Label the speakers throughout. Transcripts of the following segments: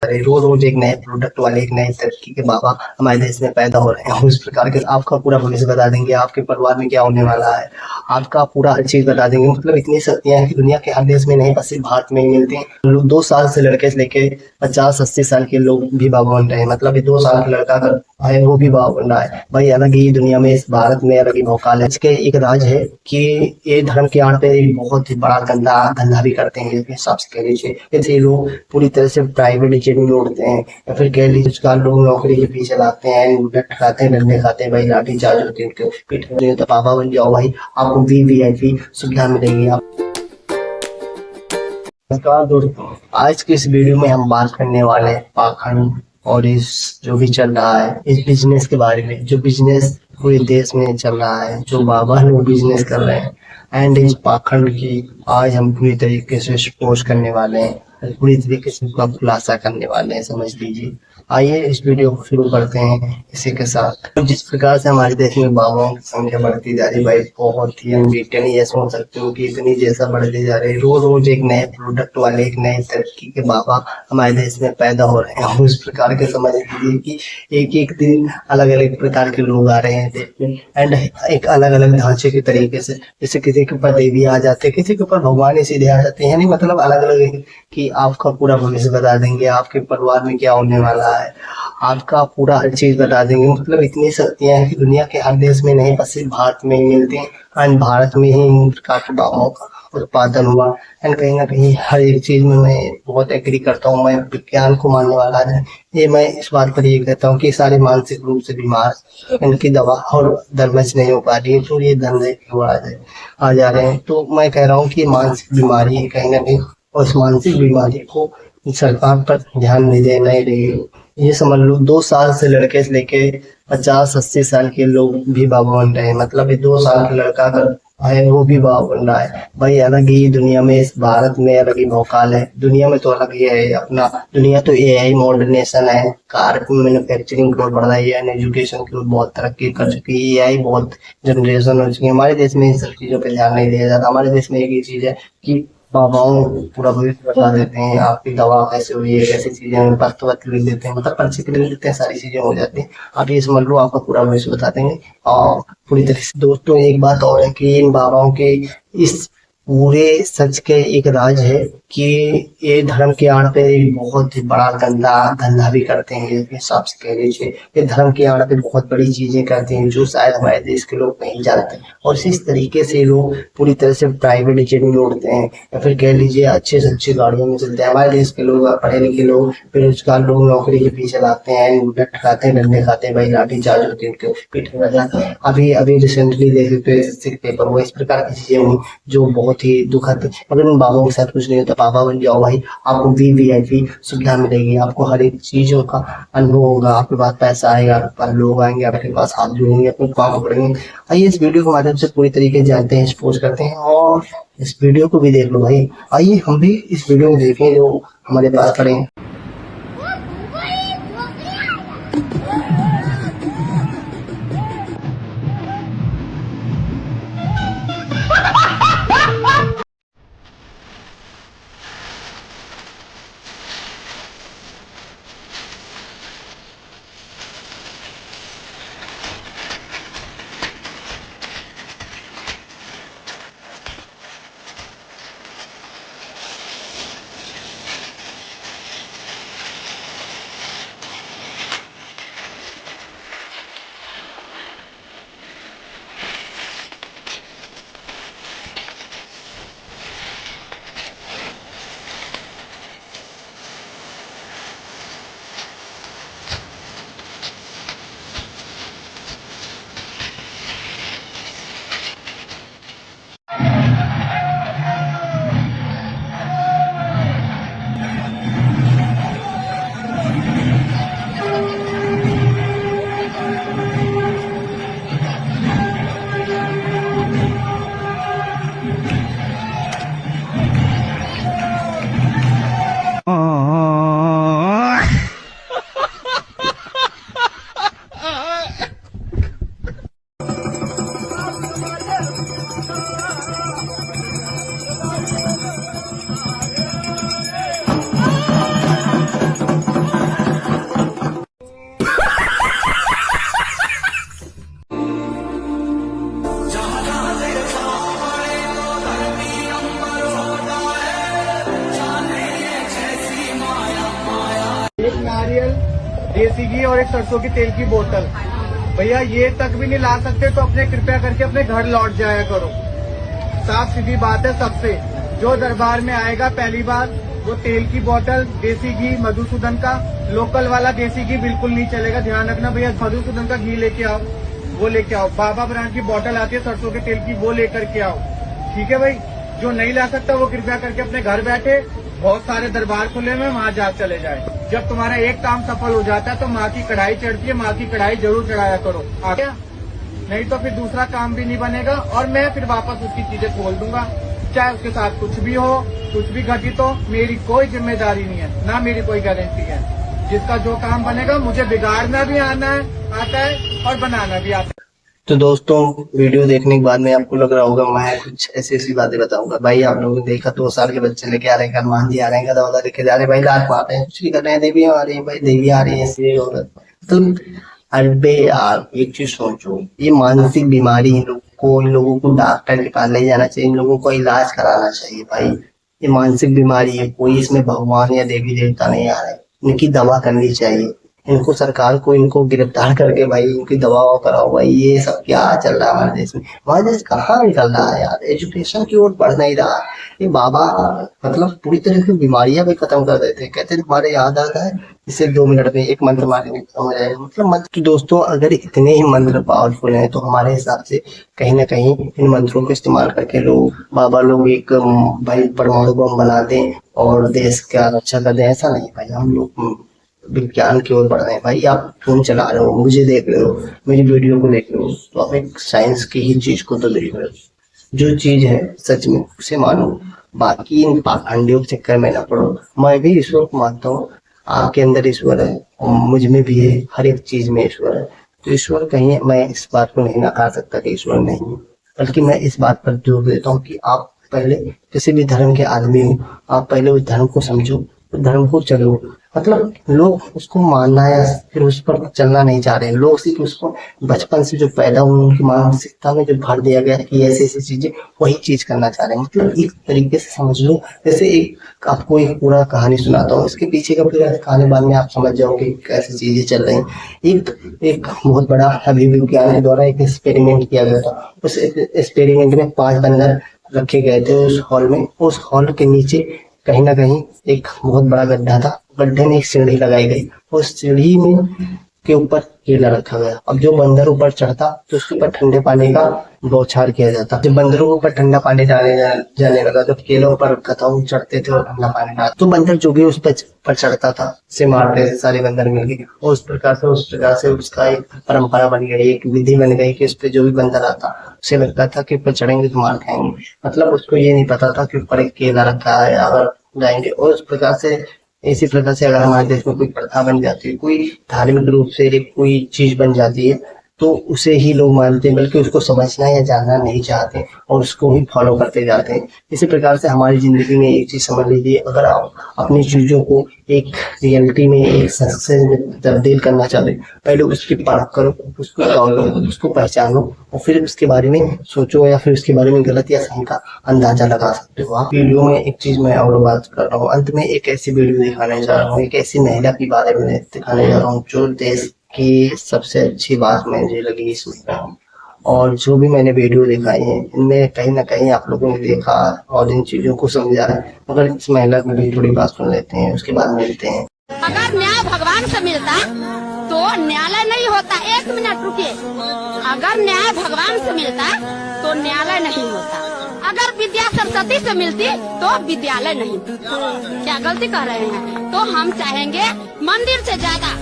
Speaker 1: रहे, रोज रोज एक नए प्रोडक्ट वाले, एक नए तरक्की के बाबा हमारे देश में पैदा हो रहे हैं। उस प्रकार के आपका पूरा भविष्य बता देंगे, आपके परिवार में क्या होने वाला है, आपका पूरा हर चीज बता देंगे। मतलब इतनी शक्तियां हैं कि दुनिया के हर देश में नहीं, बस सिर्फ भारत में ही मिलती हैं। लोग 2 साल से लड़के से लेके 50-80 साल के लोग भी बाबा बन रहे हैं। मतलब ये 2 साल का लड़का अगर है वो भी बाबा बन रहा है भाई। अलग ही दुनिया में, इस भारत में अलग ही भौकाल है। इसके एक राज है कि ये धर्म के आड़ पे एक बहुत ही बड़ा गंदा धंधा भी करते हैं, जिसके हिसाब से कह लीजिए। जैसे लोग पूरी तरह से प्राइवेट जेट में उड़ते हैं, या फिर कह लीजिए उसका लोग नौकरी के पीछे लाते हैं, डट खाते हैं, डंडे खाते हैं भाई, लाठी चार्ज होती है उनके पीठ में। तो बाबा बन जाओ भाई, आपको वीवीआईपी सुविधा मिलेगी। आप नमस्कार दोस्तों, आज की इस वीडियो में हम बात करने वाले हैं पाखंड और इस जो भी चल रहा है इस बिजनेस के बारे में। जो बिजनेस पूरे देश में चल रहा है, जो बाबा लोग बिजनेस कर रहे हैं, एंड इस पाखंड की आज हम पूरी तरीके से एक्सपोज करने वाले हैं, पूरी तरीके से उसका खुलासा करने वाले हैं, समझ लीजिए। आइए इस वीडियो को शुरू करते हैं इसी के साथ। तो जिस प्रकार से हमारे देश में बाबाओं की संख्या बढ़ती जा रही है भाई, बहुत ही अनबीटन, ये सोच सकते हो कि इतनी जैसा बढ़ते जा रहे हैं। रोज रोज एक नए प्रोडक्ट वाले, एक नए तरक्की के बाबा हमारे देश में पैदा हो रहे हैं। उस प्रकार के समझ लीजिए कि एक एक दिन अलग अलग प्रकार के लोग आ रहे हैं देश में, एंड एक अलग अलग ढांचे के तरीके से। जैसे किसी के ऊपर देवी आ जाते हैं, किसी के ऊपर भगवान ही सीधे आ जाते हैं, यानी मतलब अलग अलग कि आपका पूरा भविष्य बता देंगे, आपके परिवार में क्या होने वाला है, आपका पूरा हर चीज बता देंगे। मतलब इतनी शक्तियां हैं कि दुनिया के हर देश में नहीं, बस सिर्फ भारत में ही मिलती हैं। एंड भारत में ही इन प्रकार के बाबाओं का उत्पादन हुआ। एंड कहीं ना कहीं हर एक चीज में मैं बहुत एग्री करता हूँ। मैं विज्ञान को मानने वाला है, ये मैं इस बात पर ये कहता हूँ कि सारे मानसिक रूप से बीमार, इनकी दवा और दरमच नहीं हो पा रही है, तो ये धंधे क्यों आ जा रहे हैं। तो मैं कह रहा हूँ कि मानसिक बीमारी है कहीं ना कहीं, और इस मानसिक बीमारी को सरकार पर ध्यान नहीं दे नहीं रही है। ये समझ लो 2 साल से लड़के से लेके 50-80 साल के लोग भी बाबा बन रहे हैं। मतलब ये 2 साल का लड़का अगर है वो भी बाबा बन रहा है भाई। अलग ही दुनिया में, इस भारत में अलग ही भौकाल है। दुनिया में तो अलग ही है अपना। दुनिया तो एआई मॉडर्नेशन है, कार मैन्युफैक्चरिंग बहुत बढ़ रही है, एजुकेशन की बहुत तरक्की कर चुकी है, एआई बहुत जनरेशन हो चुकी है। हमारे देश में इन सब चीजों पर ध्यान नहीं दिया जाता। हमारे देश में एक ही चीज है कि बाबाओं पूरा भविष्य बता देते हैं, आपकी दवा कैसे हुई है, कैसी चीजें पत्र वत्र लिख देते हैं, मतलब पर्ची पे लिख देते हैं, सारी चीजें हो जाती हैं। आप ये समझ लो आपका पूरा भविष्य बता देंगे। और पूरी तरह से दोस्तों एक बात और है कि इन बाबाओं के इस पूरे सच के एक राज है कि ये धर्म के आड़ पे एक बहुत ही बड़ा गंदा धंधा भी करते हैं, जिसके हिसाब से कह लीजिए। ये धर्म के आड़ पे बहुत बड़ी चीजें करते हैं जो शायद हमारे देश के लोग नहीं जानते। और इस तरीके से लोग पूरी तरह से प्राइवेट जेट में उड़ते हैं, या फिर कह लीजिए अच्छे से अच्छी गाड़ियों में चलते हैं। हमारे देश के लोग, पढ़े लिखे लोग, बेरोजगार लोग नौकरी के पीछे लाते हैं, डट खाते हैं, डंडे खाते हैं भाई, लाठी चार्ज होती है उनके पीठ में जाते हैं। अभी अभी रिसेंटली देख सकते हो एसएससी के पेपर हुआ, इस प्रकार की चीजें हुई जो बहुत ही दुखद। अगर उन बाबाओं के साथ कुछ नहीं होता, बाबा बन जाओ भाई, आपको वीवीआईपी सुविधा मिलेगी, आपको हर एक चीजों का अनुभव होगा, आपके पास पैसा आएगा, आपके पास लोग आएंगे, आपके पास हाथ जोड़ेंगे, अपने काम पकड़ेंगे। आइए इस वीडियो के माध्यम से पूरी तरीके से जानते हैं, एक्सपोज करते हैं, और इस वीडियो को भी देख लो भाई। आइए हम भी इस वीडियो में देखें जो हमारे पास पड़े हैं।
Speaker 2: देसी घी और एक सरसों की तेल की बोतल। भैया ये तक भी नहीं ला सकते तो अपने कृपया करके अपने घर लौट जाया करो। साफ सीधी बात है सबसे। जो दरबार में आएगा पहली बार वो तेल की बोतल, देसी घी मधुसूदन का, लोकल वाला देसी घी बिल्कुल नहीं चलेगा। ध्यान रखना भैया, मधुसूदन का घी लेके आओ, वो लेके आओ। बाबा ब्रांड की बोतल आती है सरसों के तेल की, वो लेकर के आओ। ठीक है भाई, जो नहीं ला सकता वो कृपया करके अपने घर बैठे, बहुत सारे दरबार खुले में वहाँ जा चले जाए। जब तुम्हारा एक काम सफल हो जाता है तो माँ की कढ़ाई चढ़ती है, माँ की कढ़ाई जरूर चढ़ाया करो। आ गया? नहीं तो फिर दूसरा काम भी नहीं बनेगा और मैं फिर वापस उसकी चीजें खोल दूंगा। चाहे उसके साथ कुछ भी हो, कुछ भी घटित हो, मेरी कोई जिम्मेदारी नहीं है, ना मेरी कोई गारंटी है। जिसका जो काम बनेगा मुझे बिगाड़ना भी आता है और बनाना भी आता है।
Speaker 1: तो दोस्तों, वीडियो देखने के बाद में आपको लग रहा होगा मैं कुछ ऐसी ऐसी बातें बताऊंगा। भाई आप लोगों ने देखा 2 साल के बच्चे लेके आ रहे हैं, हनुमान जी आ रहे हैं, गदा वदा लेके जा रहे हैं, भाई लात मार रहे हैं, कुछ भी कर रहे हैं, देवी आ रही है, भाई देवी आ रही है, ऐसी औरत। मतलब अरे यार एक चीज सोचो, ये मानसिक बीमारी इन लोगों को डॉक्टर के पास ले जाना चाहिए, इन लोगों को इलाज कराना चाहिए। भाई ये मानसिक बीमारी है, कोई इसमें भगवान या देवी देवता नहीं आ रहे, इनकी दवा करनी चाहिए। इनको सरकार को इनको गिरफ्तार करके भाई इनकी दवा कराओ। भाई ये सब क्या चल रहा है हमारे देश में? हमारे देश कहाँ निकल रहा है यार, एजुकेशन की ओर बढ़ नहीं रहा। ये बाबा मतलब पूरी तरह की बीमारियां भी खत्म कर देते हैं। कहते तुम्हारे याद आता है इसे 2 मिनट में एक मंत्र मारेंगे खत्म हो जाएगा। मतलब मंत्र। तो दोस्तों अगर इतने ही मंत्र पावरफुल हैं तो हमारे हिसाब से कहीं ना कहीं इन मंत्रों को इस्तेमाल करके बाबा लोग एक भाई परमाणु बम बना दें और देश का रक्षा कर दें। ऐसा नहीं भाई, हम लोग विज्ञान की ओर बढ़ रहे हैं। भाई आप फोन चला रहे हो, मुझे देख रहे हो, मेरी वीडियो को देख रहे हो, तो आप एक साइंस की ही चीज को तो देख रहे हो। जो चीज है सच में उसे मानो, बाकी इन पाखंडियों के चक्कर में ना पड़ो। मैं भी ईश्वर को मानता हूँ, आपके अंदर ईश्वर है, मुझ में भी है, हर एक चीज में ईश्वर है। तो ईश्वर कहीं, मैं इस बात को नहीं नकार सकता कि ईश्वर नहीं है, बल्कि मैं इस बात पर जोर देता हूँ कि आप पहले किसी भी धर्म के आदमी हो, आप पहले उस धर्म को समझो, धर्म को चलो। मतलब लोग उसको मानना या फिर उस पर चलना नहीं चाह रहे। लोग सिर्फ उसको बचपन से जो पैदा हुए उनकी मानसिकता में जो भर दिया गया है कि ऐसी ऐसी चीजें, वही चीज करना चाह रहे हैं। मतलब एक तरीके से समझ लो, जैसे एक आपको एक पूरा कहानी सुनाता हूँ, इसके पीछे का पूरा कहानी बाद में आप समझ जाओगे कैसी चीजें चल रही हैं। एक बहुत बड़ा अभिविज्ञान के द्वारा एक एक्सपेरिमेंट किया गया था। उस एक्सपेरिमेंट में 5 बंदर रखे गए थे उस हॉल में। उस हॉल के नीचे कहीं ना कहीं एक बहुत बड़ा गड्ढा था, गड्ढे में एक सीढ़ी लगाई गई, उस सीढ़ी में के ऊपर केला रखा गया। अब जो बंदर ऊपर चढ़ता तो उसके ऊपर ठंडे पानी का बौछार किया जाता। जब बंदरों के ऊपर ठंडा पानी जाने लगा तो केला ऊपर रखा था, वो चढ़ते थे और ठंडा पानी डालते, तो बंदर जो भी उस पर चढ़ता था उसे मारते थे सारे बंदर मिलके। और उस प्रकार से उसका एक परंपरा बन गई, एक विधि बन गई कि उस पर जो भी बंदर आता उसे लगता था कि ऊपर चढ़ेंगे तो मार खाएंगे। मतलब उसको ये नहीं पता था कि ऊपर एक केला रखा है, अगर जाएंगे। और उस प्रकार से, इसी प्रकार से अगर हमारे देश में कोई प्रथा बन जाती है, कोई धार्मिक रूप से कोई चीज बन जाती है, तो उसे ही लोग मानते हैं, बल्कि उसको समझना या जानना नहीं चाहते और उसको ही फॉलो करते जाते हैं। इसी प्रकार से हमारी जिंदगी में एक चीज समझ लीजिए, अगर आप अपनी चीजों को एक रियलिटी में, एक सक्सेस में तब्दील करना चाहते, पहले उसकी परख करो, उसको तौलो, उसको पहचानो और फिर उसके बारे में सोचो या फिर उसके बारे में गलत या सही का अंदाजा लगा सकते हो आप। वीडियो में एक चीज मैं और बात कर रहा हूँ, अंत में एक ऐसी वीडियो दिखाने जा रहा हूँ, एक ऐसी महिला के बारे में दिखाने जा रहा हूँ जो देश की सबसे अच्छी बात मुझे लगी इसमें। और जो भी मैंने वीडियो दिखाई है इनमें कहीं ना कहीं आप लोगों ने देखा और इन चीजों को समझा है। मगर इस महिला की भी थोड़ी बात सुन लेते हैं, उसके बाद मिलते हैं।
Speaker 3: अगर न्याय भगवान से मिलता तो न्यायालय नहीं होता। 1 मिनट रुकिए। अगर न्याय भगवान से मिलता तो न्यायालय नहीं होता। अगर विद्या सरस्वती से मिलती तो विद्यालय नहीं। क्या गलती कर रहे हैं? तो हम चाहेंगे मंदिर से ज्यादा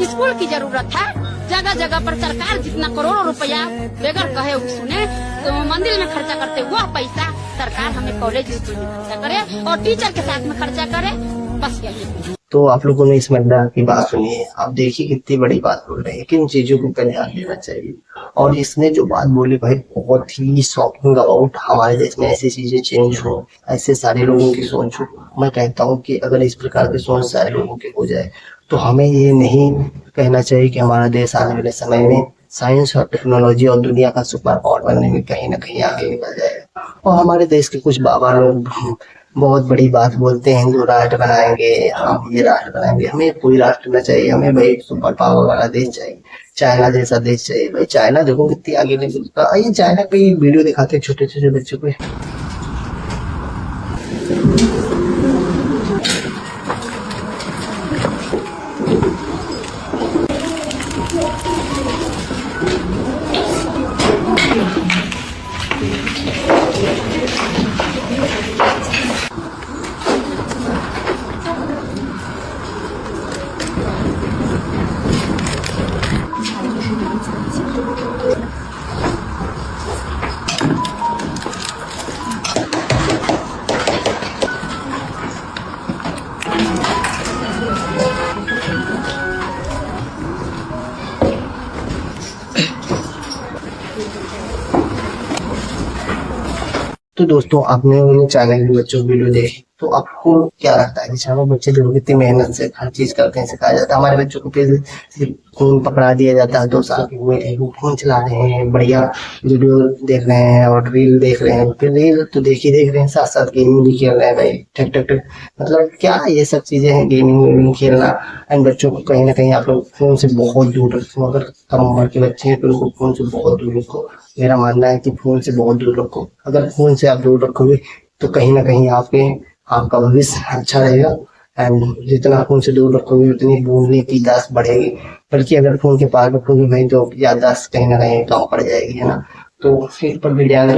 Speaker 3: स्कूल की जरूरत है। जगह जगह पर सरकार जितना करोड़ों रुपया बगैर कहे सुने तो मंदिर में खर्चा करते, हुआ पैसा सरकार हमें कॉलेज स्कूल में खर्चा करे और टीचर के साथ में खर्चा करे। बस यही।
Speaker 1: तो आप लोगों ने इस महिला की बात सुनी है, आप देखिए कितनी बड़ी बात बोल रहे हैं, किन चीजों को ध्यान देना चाहिए। और इसने जो बात बोली भाई बहुत ही शॉकिंग अबाउट हमारे देश में ऐसी चीजें चेंज हो, ऐसे सारे लोगों की सोच हो। मैं कहता हूँ कि अगर इस प्रकार की सोच सारे लोगों की हो जाए तो हमें ये नहीं कहना चाहिए कि हमारा देश आने वाले समय में साइंस और टेक्नोलॉजी और दुनिया का सुपर पावर बनने में कहीं ना कहीं आगे निकल जाएगा। और हमारे देश के कुछ बाबा लोग बहुत बड़ी बात बोलते हैं, हिंदू राष्ट्र बनाएंगे, हम ये राष्ट्र बनाएंगे। हमें कोई राष्ट्र न चाहिए, हमें भाई सुपर पावर वाला देश चाहिए, चाइना जैसा देश चाहिए। भाई चाइना देखो कितनी आगे निकलता, ये चाइना पे वीडियो दिखाते हैं छोटे छोटे बच्चों को। तो दोस्तों आपने उन्हें चाइना के बच्चों की वीडियो देखी, तो आपको क्या लगता है कि चाइना बच्चे लोग कितनी मेहनत से हर चीज करते हैं, सिखाया जाता है। हमारे बच्चों को फिर सिर्फ फोन पकड़ा दिया जाता है, 2 साल के हुए थे वो फोन चला रहे हैं, बढ़िया वीडियो देख रहे हैं और रील देख रहे हैं। फिर रील तो देख रहे हैं, साथ साथ गेमिंग भी खेल रहे हैं भाई, टक टक टक। मतलब क्या ये सब चीजें हैं, गेमिंग खेलना। एंड बच्चों को कहीं ना कहीं आप लोग फोन से बहुत दूर रखो। अगर कम उम्र के बच्चे हैं तो उनको फोन से बहुत दूर रखो। मेरा मानना है कि फोन से बहुत दूर रखो। अगर फोन से आप दूर रखोगे तो कहीं ना कहीं आपका भविष्य अच्छा रहेगा। एंड जितना फोन से दूर रखोगे उतनी बोलने की याददाश्त बढ़ेगी। बल्कि अगर फोन के पास रखोगे भाई तो याददाश्त कहीं ना कहीं कम पड़ जाएगी, है ना। तो इस पर विज्ञान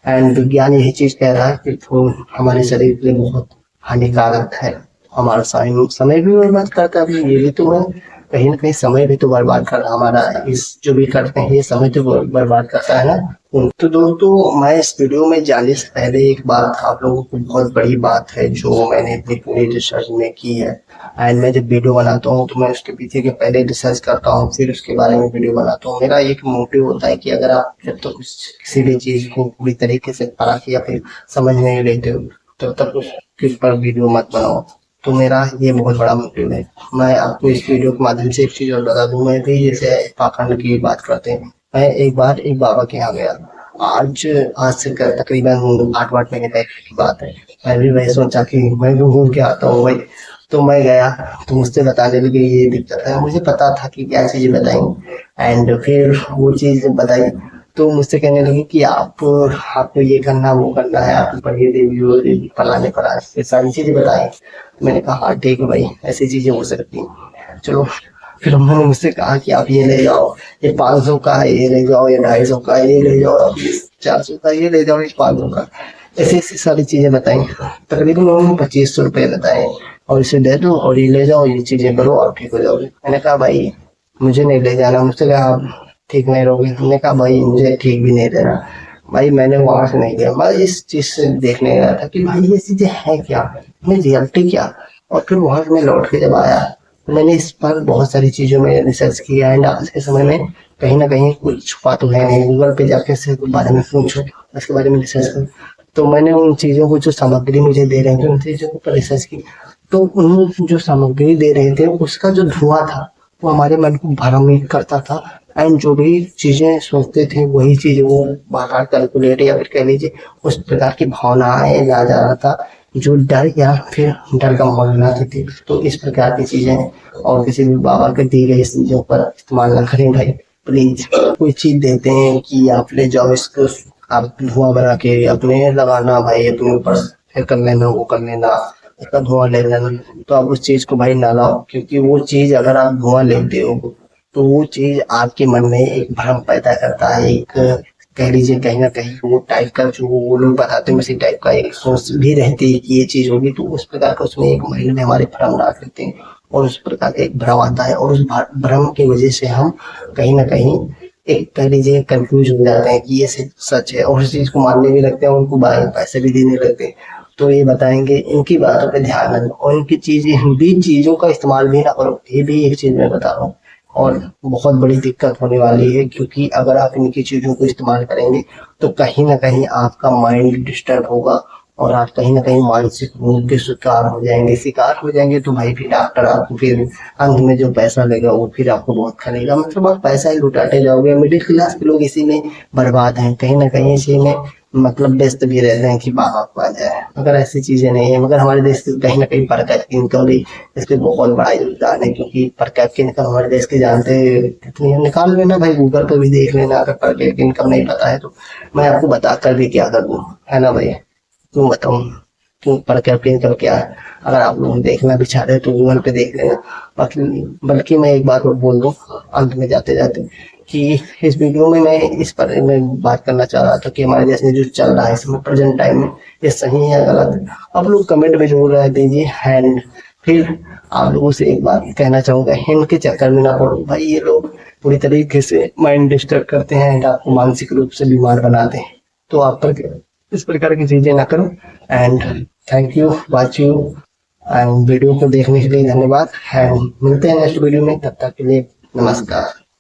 Speaker 1: एंड विज्ञान यही चीज कह रहा है कि फोन हमारे शरीर के लिए बहुत हानिकारक है। हमारा समय भी बर्बाद करता है। ये भी तो है, कहीं ना कहीं समय भी तो बर्बाद कर रहा हमारा। इस जो भी करते हैं ये समय तो बर्बाद करता है ना। तो दोस्तों मैं इस वीडियो में जाने से पहले एक बात आप लोगों को, बहुत बड़ी बात है जो मैंने अपनी पूरी रिसर्च में की है। एंड मैं जब वीडियो बनाता हूँ तो मैं उसके पीछे के पहले रिसर्च करता हूँ, फिर उसके बारे में वीडियो बनाता हूँ। मेरा एक मोटिव होता है कि अगर आप जब तक किसी भी चीज को पूरी तरीके से परख या फिर समझ नहीं लेते हो तब तक उस पर वीडियो मत बनाओ। तो मेरा ये बहुत बड़ा मोटिव है। मैं आपको इस वीडियो के माध्यम से एक चीज और बता दूं, मैं भी जैसे पाखंड की बात करते हैं, मैं एक बार एक बाबा के यहाँ गया। आज से तकरीबन 8 महीने पहले की बात है। मैं भी वही सोचा कि मैं भी घूम के आता हूँ भाई। तो मैं गया तो मुझसे बताने लगे ये दिक्कत है। मुझे पता था कि क्या चीजें बताएंगे। एंड फिर वो चीज बताई तो मुझसे कहने लगे कि आपको ये करना वो करना है, आपको पढ़िए देवी फलाने फलाने, ये सारी चीजें बताई। मैंने कहा हाँ ठीक है भाई, ऐसी चीजें हो सकती हैं, चलो। फिर उन्होंने मुझसे कहा कि आप ये ले जाओ, ये 500 का है, ये ले जाओ, ये 250 का है, ये ले जाओ, 400 का ये ले जाओ, ये 500 का। ऐसी ऐसी सारी चीजें बताई। तकरीबन उन्होंने 2500 रुपये बताए और इसे दे दो और ये ले जाओ, ये चीजें करो और ठीक हो जाओगे। मैंने कहा भाई मुझे नहीं ले जाना। मुझसे कहा आप ठीक नहीं रहोगे। हमने कहा भाई मुझे ठीक भी नहीं देना। भाई मैंने वहां से नहीं गया, मैं इस चीज से देखने गया था कि भाई ये चीजें हैं क्या, मैं रियलिटी क्या। और फिर वहां से मैं लौट के जब आया तो मैंने इस पर बहुत सारी चीजों में रिसर्च किया। एंड आज के समय में कहीं ना कहीं कुछ छुपा तो है नहीं, गूगल पे जाके से बारे में पूछो, उसके बारे में रिसर्च करो। तो मैंने उन चीजों को, जो सामग्री मुझे दे रहे थे उन चीजों पर रिसर्च की। तो उन जो सामग्री दे रहे थे उसका जो धुआं था वो हमारे मन को भ्रमित करता था। एंड जो भी चीजें सोचते थे वही चीज वो बाहर कैलकुलेट या फिर कह लीजिए उस प्रकार की भावनाएं ला जा रहा था, जो डर या फिर डर का माहौल बनाती थी। तो इस प्रकार की चीजें और किसी भी बाबा के दी गई चीजों पर इस्तेमाल न करें भाई प्लीज। कोई चीज देते हैं कि आप ले जाओ, इसको आप धुआं बना के अपने लगाना भाई, अपने ऊपर फिर कर लेना, वो कर लेना, इसका धुआं ले लेना। तो आप उस चीज को भाई ना लाओ, क्योंकि वो चीज अगर आप धुआं लेते हो तो वो चीज आपके मन में एक भ्रम पैदा करता है। एक कह लीजिए कहीं ना कहीं वो टाइप का, जो वो लोग बताते हैं उसी टाइप का एक सोच भी रहती है कि ये चीज होगी। तो उस प्रकार का उसमें एक माइंड में हमारे भ्रम डाल देते हैं और उस प्रकार का एक भ्रम आता है। और उस भ्रम की वजह से हम कहीं ना कहीं एक कह लीजिए कंफ्यूज हो जाते हैं कि ये सच है और उस चीज को मानने भी लगते हैं, उनको पैसे भी देने लगते हैं। तो ये बताएंगे इनकी बातों पर ध्यान रखो और इनकी चीजों का इस्तेमाल भी ना करो। ये भी एक चीज मैं बता रहा हूँ और बहुत बड़ी दिक्कत होने वाली है, क्योंकि अगर आप इनकी चीजों को इस्तेमाल करेंगे तो कहीं ना कहीं आपका माइंड डिस्टर्ब होगा और आप कहीं ना कहीं मानसिक रोग के शिकार हो जाएंगे तो भाई फिर डॉक्टर आपको फिर अंत में जो पैसा लेगा वो फिर आपको बहुत खलेगा, मतलब आप पैसा ही लुटाते जाओगे। मिडिल क्लास के लोग इसी में बर्बाद हैं, कहीं ना कहीं इसी में मतलब व्यस्त भी रहते हैं कि बाहर आ जाए, मगर ऐसी चीजें नहीं है। मगर हमारे देश की कहीं ना कहीं पर कैपिटा इनकम भी इस पे बहुत बड़ा योगदान है, क्योंकि पर कैपिटा इनकम हमारे देश की जानते कितनी है, निकाल लेना भाई, गूगल पे भी देख लेना। अगर पर कैपिटा इनकम नहीं पता है तो मैं आपको बता कर भी क्या कर दूं, है ना भाई, क्यों बताऊं क्यों पर कैपिटा इनकम क्या है। अगर आप लोग देखना भी चाह रहे हैं तो गूगल पे देख लेना। बल्कि मैं एक बात और बोल दूं अंत में जाते जाते कि इस वीडियो में मैं इस पर मैं बात करना चाह रहा था कि हमारे देश में जो चल रहा है इस समय प्रेजेंट टाइम में, ये सही है या गलत। आप लोग कमेंट में जरूर रह दीजिए। एंड फिर आप लोगों से एक बात कहना चाहूंगा, इनके चक्कर में ना पड़ो भाई, ये लोग पूरी तरीके से माइंड डिस्टर्ब करते हैं एंड आपको मानसिक रूप से बीमार बनाते हैं। तो आप पर इस प्रकार की चीजें ना करो। And thank you watching and video को देखने के लिए धन्यवाद। एंड मिलते हैं नेक्स्ट वीडियो में, तब तक के लिए नमस्कार।